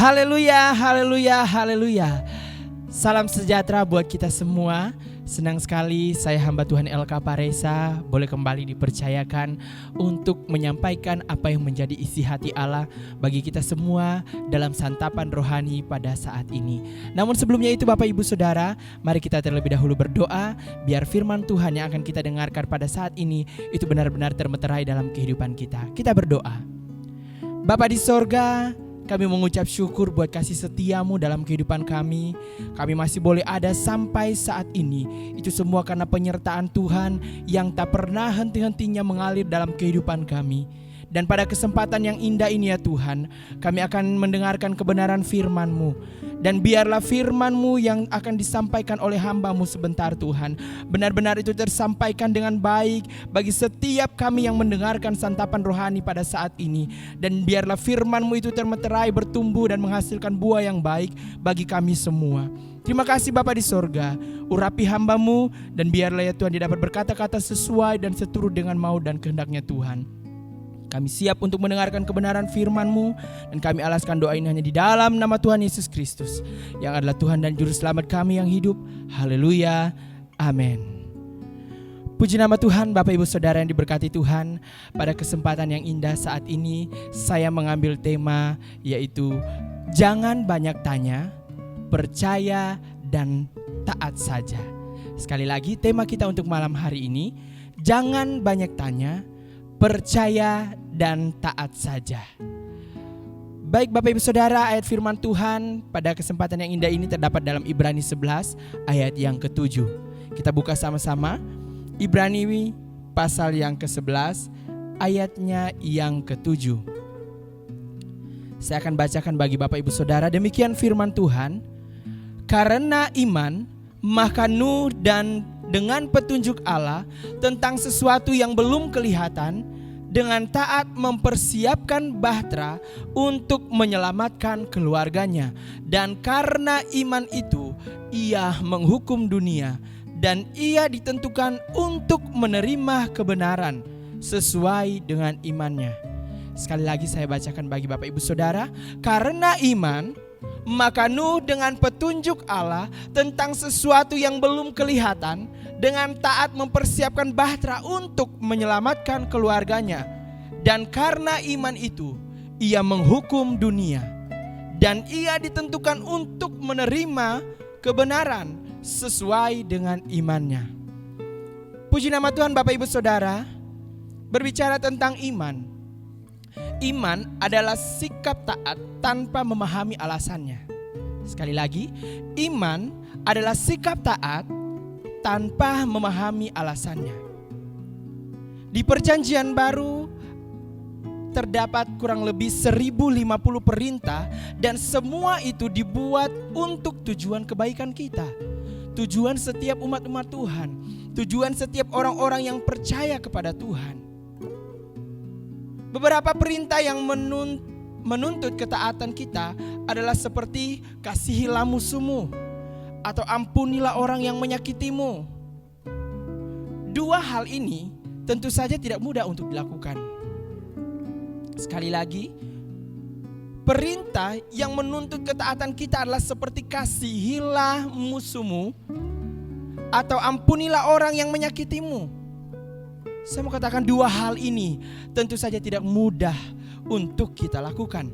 Haleluya, haleluya, haleluya. Salam sejahtera buat kita semua. Senang sekali saya hamba Tuhan LK Paresa boleh kembali dipercayakan untuk menyampaikan apa yang menjadi isi hati Allah bagi kita semua dalam santapan rohani pada saat ini. Namun sebelumnya itu Bapak Ibu Saudara, mari kita terlebih dahulu berdoa biar firman Tuhan yang akan kita dengarkan pada saat ini itu benar-benar termeterai dalam kehidupan kita. Kita berdoa. Bapa di sorga, kami mengucap syukur buat kasih setiamu dalam kehidupan kami. Kami masih boleh ada sampai saat ini. Itu semua karena penyertaan Tuhan yang tak pernah henti-hentinya mengalir dalam kehidupan kami. Dan pada kesempatan yang indah ini ya Tuhan, kami akan mendengarkan kebenaran firman-Mu. Dan biarlah firman-Mu yang akan disampaikan oleh hamba-Mu sebentar Tuhan, benar-benar itu tersampaikan dengan baik bagi setiap kami yang mendengarkan santapan rohani pada saat ini. Dan biarlah firman-Mu itu termeterai, bertumbuh dan menghasilkan buah yang baik bagi kami semua. Terima kasih Bapa di sorga, urapi hamba-Mu dan biarlah ya Tuhan dia dapat berkata-kata sesuai dan seturut dengan mau dan kehendaknya Tuhan. Kami siap untuk mendengarkan kebenaran firman-Mu dan kami alaskan doa ini hanya di dalam nama Tuhan Yesus Kristus yang adalah Tuhan dan Juru Selamat kami yang hidup. Haleluya, amin. Puji nama Tuhan, Bapak Ibu Saudara yang diberkati Tuhan. Pada kesempatan yang indah saat ini saya mengambil tema yaitu jangan banyak tanya, percaya dan taat saja. Sekali lagi tema kita untuk malam hari ini, jangan banyak tanya, percaya dan taat saja. Baik Bapak Ibu Saudara, ayat firman Tuhan pada kesempatan yang indah ini terdapat dalam Ibrani 11 ayat yang ke-7. Kita buka sama-sama Ibrani pasal yang ke-11 ayatnya yang ke-7. Saya akan bacakan bagi Bapak Ibu Saudara. Demikian firman Tuhan. Karena iman maka Nuh dan dengan petunjuk Allah tentang sesuatu yang belum kelihatan, dengan taat mempersiapkan bahtera untuk menyelamatkan keluarganya. Dan karena iman itu, ia menghukum dunia dan ia ditentukan untuk menerima kebenaran sesuai dengan imannya. Sekali lagi saya bacakan bagi Bapak Ibu Saudara. Karena iman, maka Nuh dengan petunjuk Allah tentang sesuatu yang belum kelihatan, dengan taat mempersiapkan bahtera untuk menyelamatkan keluarganya. Dan karena iman itu, ia menghukum dunia dan ia ditentukan untuk menerima kebenaran sesuai dengan imannya. Puji nama Tuhan Bapak Ibu Saudara. Berbicara tentang iman, iman adalah sikap taat tanpa memahami alasannya. Sekali lagi, iman adalah sikap taat tanpa memahami alasannya. Di Perjanjian Baru terdapat kurang lebih 1050 perintah dan semua itu dibuat untuk tujuan kebaikan kita. Tujuan setiap umat-umat Tuhan, tujuan setiap orang-orang yang percaya kepada Tuhan. Beberapa perintah yang menuntut ketaatan kita adalah seperti kasihilah musuhmu atau ampunilah orang yang menyakitimu. Dua hal ini tentu saja tidak mudah untuk dilakukan. Sekali lagi, perintah yang menuntut ketaatan kita adalah seperti kasihilah musuhmu atau ampunilah orang yang menyakitimu. Saya mau katakan dua hal ini tentu saja tidak mudah untuk kita lakukan.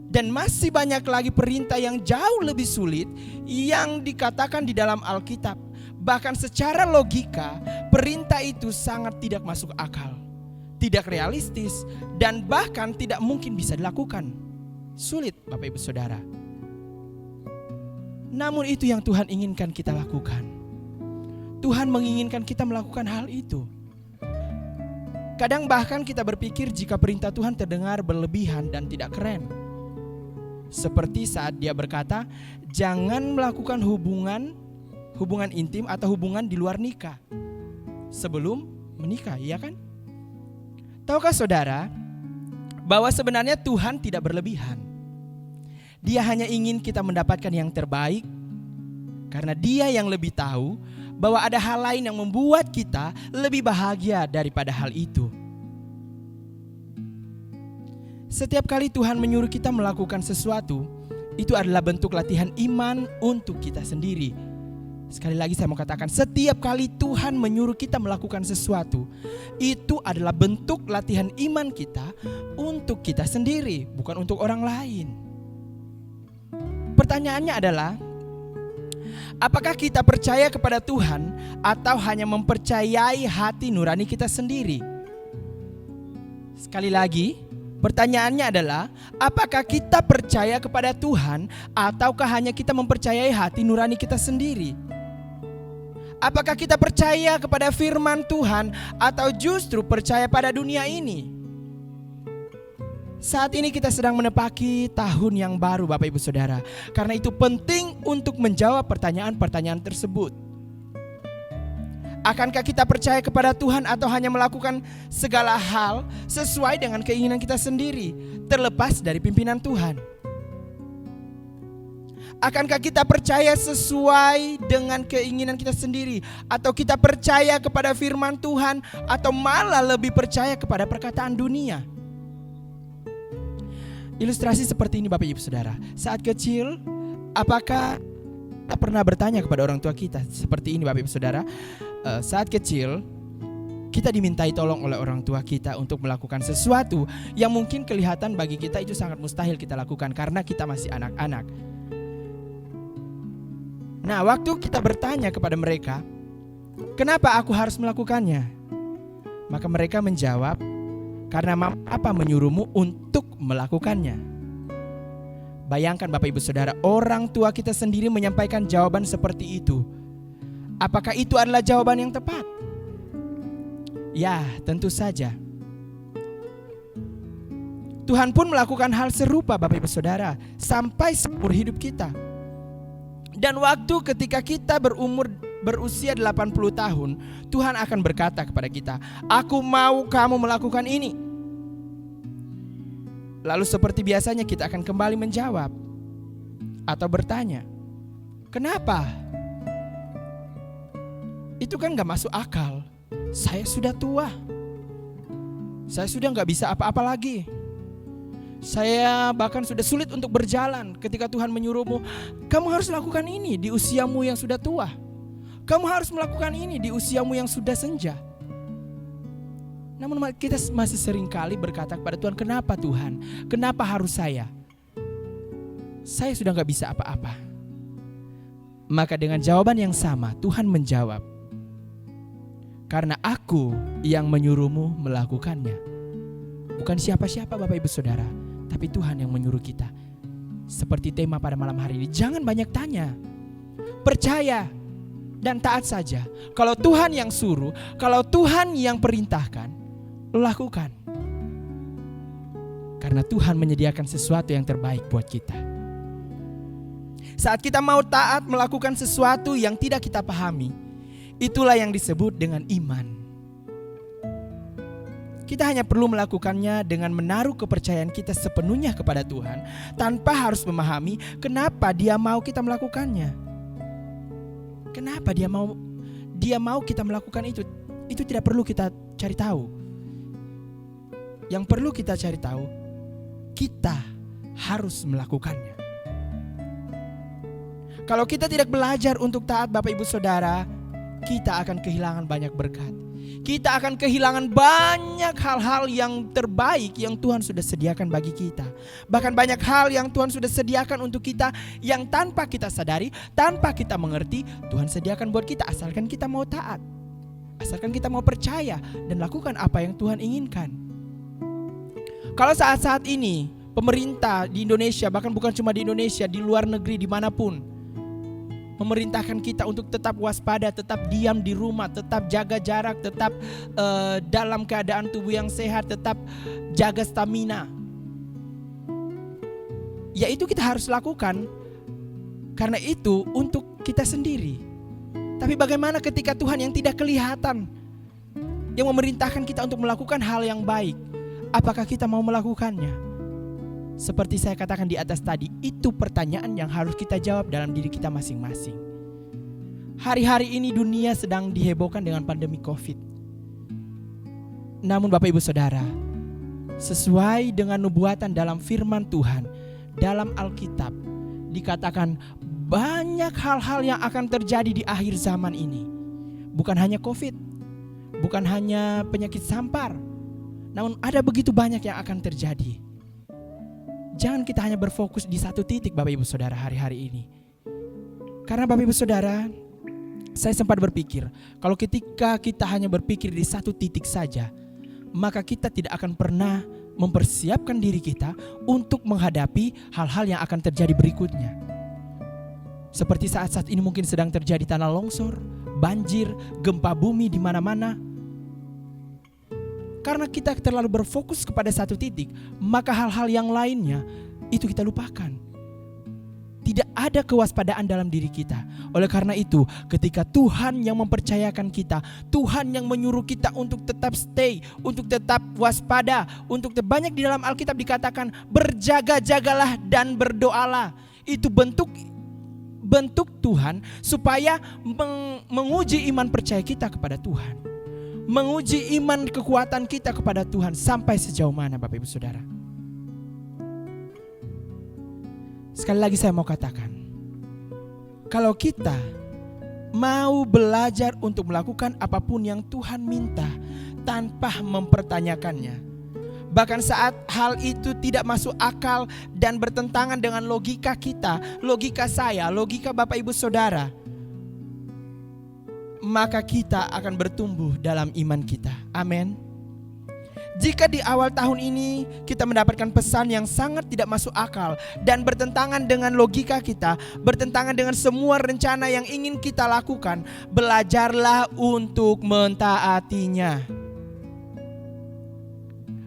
Dan masih banyak lagi perintah yang jauh lebih sulit yang dikatakan di dalam Alkitab. Bahkan secara logika, perintah itu sangat tidak masuk akal, tidak realistis, dan bahkan tidak mungkin bisa dilakukan. Sulit Bapak Ibu Saudara. Namun itu yang Tuhan inginkan kita lakukan. Tuhan menginginkan kita melakukan hal itu. Kadang bahkan kita berpikir jika perintah Tuhan terdengar berlebihan dan tidak keren. Seperti saat dia berkata, jangan melakukan hubungan intim atau hubungan di luar nikah sebelum menikah, iya kan? Tahukah saudara bahwa sebenarnya Tuhan tidak berlebihan. Dia hanya ingin kita mendapatkan yang terbaik karena dia yang lebih tahu bahwa ada hal lain yang membuat kita lebih bahagia daripada hal itu. Setiap kali Tuhan menyuruh kita melakukan sesuatu, itu adalah bentuk latihan iman untuk kita sendiri. Sekali lagi saya mau katakan, setiap kali Tuhan menyuruh kita melakukan sesuatu, itu adalah bentuk latihan iman kita untuk kita sendiri, bukan untuk orang lain. Pertanyaannya adalah, apakah kita percaya kepada Tuhan atau hanya mempercayai hati nurani kita sendiri? Sekali lagi, pertanyaannya adalah, apakah kita percaya kepada Tuhan ataukah hanya kita mempercayai hati nurani kita sendiri? Apakah kita percaya kepada firman Tuhan atau justru percaya pada dunia ini? Saat ini kita sedang menepaki tahun yang baru Bapak Ibu Saudara. Karena itu penting untuk menjawab pertanyaan-pertanyaan tersebut. Akankah kita percaya kepada Tuhan atau hanya melakukan segala hal sesuai dengan keinginan kita sendiri, terlepas dari pimpinan Tuhan? Akankah kita percaya sesuai dengan keinginan kita sendiri, atau kita percaya kepada firman Tuhan, atau malah lebih percaya kepada perkataan dunia? Ilustrasi seperti ini Bapak Ibu Saudara. Saat kecil, apakah kita pernah bertanya kepada orang tua kita seperti ini Bapak Ibu Saudara? Saat kecil, kita dimintai tolong oleh orang tua kita untuk melakukan sesuatu yang mungkin kelihatan bagi kita itu sangat mustahil kita lakukan karena kita masih anak-anak. Nah, waktu kita bertanya kepada mereka, kenapa aku harus melakukannya? Maka mereka menjawab, karena apa menyuruhmu untuk melakukannya. Bayangkan Bapak Ibu Saudara, orang tua kita sendiri menyampaikan jawaban seperti itu. Apakah itu adalah jawaban yang tepat? Ya, tentu saja. Tuhan pun melakukan hal serupa Bapak Ibu Saudara sampai seumur hidup kita. Dan waktu ketika kita berusia 80 tahun, Tuhan akan berkata kepada kita, aku mau kamu melakukan ini. Lalu seperti biasanya kita akan kembali menjawab atau bertanya, kenapa? Itu kan gak masuk akal. Saya sudah tua. Saya sudah gak bisa apa-apa lagi. Saya bahkan sudah sulit untuk berjalan ketika Tuhan menyuruhmu, kamu harus lakukan ini di usiamu yang sudah tua. Kamu harus melakukan ini di usiamu yang sudah senja. Namun kita masih sering kali berkata kepada Tuhan, kenapa Tuhan? Kenapa harus saya? Saya sudah gak bisa apa-apa. Maka dengan jawaban yang sama Tuhan menjawab, karena aku yang menyuruhmu melakukannya. Bukan siapa-siapa Bapak Ibu Saudara, tapi Tuhan yang menyuruh kita. Seperti tema pada malam hari ini, jangan banyak tanya. Percaya dan taat saja. Kalau Tuhan yang suruh, kalau Tuhan yang perintahkan, lakukan. Karena Tuhan menyediakan sesuatu yang terbaik buat kita. Saat kita mau taat melakukan sesuatu yang tidak kita pahami, itulah yang disebut dengan iman. Kita hanya perlu melakukannya dengan menaruh kepercayaan kita sepenuhnya kepada Tuhan, tanpa harus memahami kenapa Dia mau kita melakukannya. Kenapa Dia mau kita melakukan itu? Itu tidak perlu kita cari tahu. Yang perlu kita cari tahu, kita harus melakukannya. Kalau kita tidak belajar untuk taat Bapak Ibu Saudara, kita akan kehilangan banyak berkat. Kita akan kehilangan banyak hal-hal yang terbaik yang Tuhan sudah sediakan bagi kita. Bahkan banyak hal yang Tuhan sudah sediakan untuk kita yang tanpa kita sadari, tanpa kita mengerti, Tuhan sediakan buat kita asalkan kita mau taat. Asalkan kita mau percaya dan lakukan apa yang Tuhan inginkan. Kalau saat-saat ini pemerintah di Indonesia, bahkan bukan cuma di Indonesia, di luar negeri dimanapun, memerintahkan kita untuk tetap waspada, tetap diam di rumah, tetap jaga jarak, tetap dalam keadaan tubuh yang sehat, tetap jaga stamina. Ya itu kita harus lakukan. Karena itu untuk kita sendiri. Tapi bagaimana ketika Tuhan yang tidak kelihatan, yang memerintahkan kita untuk melakukan hal yang baik, apakah kita mau melakukannya? Seperti saya katakan di atas tadi, itu pertanyaan yang harus kita jawab dalam diri kita masing-masing. Hari-hari ini dunia sedang dihebohkan dengan pandemi COVID. Namun Bapak Ibu Saudara, Sesuai dengan nubuatan dalam firman Tuhan, dalam Alkitab dikatakan banyak hal-hal yang akan terjadi di akhir zaman ini. Bukan hanya COVID, bukan hanya penyakit sampar, namun ada begitu banyak yang akan terjadi. Jangan kita hanya berfokus di satu titik Bapak Ibu Saudara hari-hari ini. Karena Bapak Ibu Saudara, saya sempat berpikir, kalau ketika kita hanya berpikir di satu titik saja, maka kita tidak akan pernah mempersiapkan diri kita untuk menghadapi hal-hal yang akan terjadi berikutnya. Seperti saat-saat ini mungkin sedang terjadi tanah longsor, banjir, gempa bumi di mana-mana. Karena kita terlalu berfokus kepada satu titik, maka hal-hal yang lainnya itu kita lupakan. Tidak ada kewaspadaan dalam diri kita. Oleh karena itu, ketika Tuhan yang mempercayakan kita, Tuhan yang menyuruh kita untuk tetap stay, untuk tetap waspada, untuk banyak di dalam Alkitab dikatakan berjaga-jagalah dan berdoalah. Itu bentuk Tuhan supaya menguji iman percaya kita kepada Tuhan, menguji iman kekuatan kita kepada Tuhan sampai sejauh mana Bapak Ibu Saudara. Sekali lagi saya mau katakan, kalau kita mau belajar untuk melakukan apapun yang Tuhan minta tanpa mempertanyakannya, bahkan saat hal itu tidak masuk akal dan bertentangan dengan logika kita, logika saya, logika Bapak Ibu Saudara, maka kita akan bertumbuh dalam iman kita. Amin. Jika di awal tahun ini kita mendapatkan pesan yang sangat tidak masuk akal dan bertentangan dengan logika kita, bertentangan dengan semua rencana yang ingin kita lakukan, belajarlah untuk mentaatinya.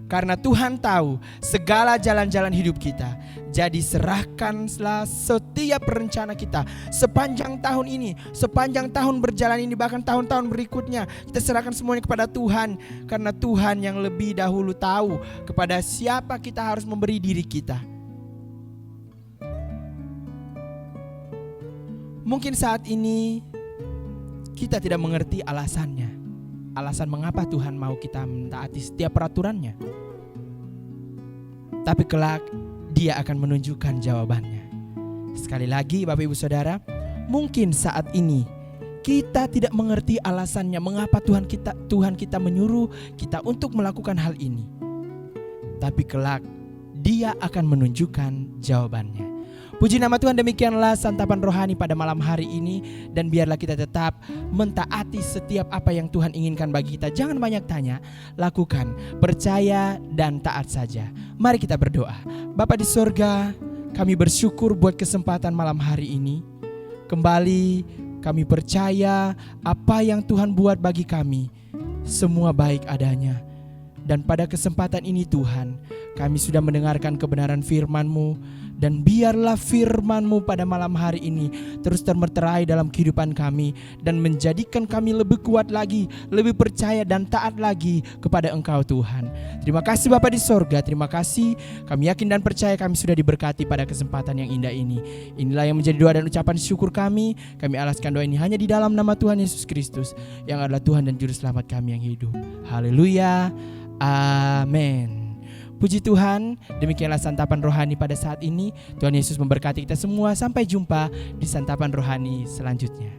Karena Tuhan tahu segala jalan-jalan hidup kita. Jadi serahkanlah setiap rencana kita sepanjang tahun ini, sepanjang tahun berjalan ini, bahkan tahun-tahun berikutnya. Kita serahkan semuanya kepada Tuhan. Karena Tuhan yang lebih dahulu tahu kepada siapa kita harus memberi diri kita. Mungkin saat ini kita tidak mengerti alasannya. Alasan mengapa Tuhan mau kita mentaati setiap peraturannya. Tapi kelak Dia akan menunjukkan jawabannya. Sekali lagi Bapak Ibu Saudara, mungkin saat ini kita tidak mengerti alasannya mengapa Tuhan kita menyuruh kita untuk melakukan hal ini. Tapi kelak Dia akan menunjukkan jawabannya. Puji nama Tuhan, demikianlah santapan rohani pada malam hari ini. Dan biarlah kita tetap mentaati setiap apa yang Tuhan inginkan bagi kita. Jangan banyak tanya, lakukan, percaya dan taat saja. Mari kita berdoa. Bapa di sorga, kami bersyukur buat kesempatan malam hari ini. Kembali kami percaya apa yang Tuhan buat bagi kami, semua baik adanya. Dan pada kesempatan ini Tuhan, kami sudah mendengarkan kebenaran firman-Mu. Dan biarlah firman-Mu pada malam hari ini terus termeterai dalam kehidupan kami. Dan menjadikan kami lebih kuat lagi, lebih percaya dan taat lagi kepada Engkau Tuhan. Terima kasih Bapa di sorga, terima kasih. Kami yakin dan percaya kami sudah diberkati pada kesempatan yang indah ini. Inilah yang menjadi doa dan ucapan syukur kami. Kami alaskan doa ini hanya di dalam nama Tuhan Yesus Kristus, yang adalah Tuhan dan Juru Selamat kami yang hidup. Haleluya. Amin. Puji Tuhan, demikianlah santapan rohani pada saat ini. Tuhan Yesus memberkati kita semua. Sampai jumpa di santapan rohani selanjutnya.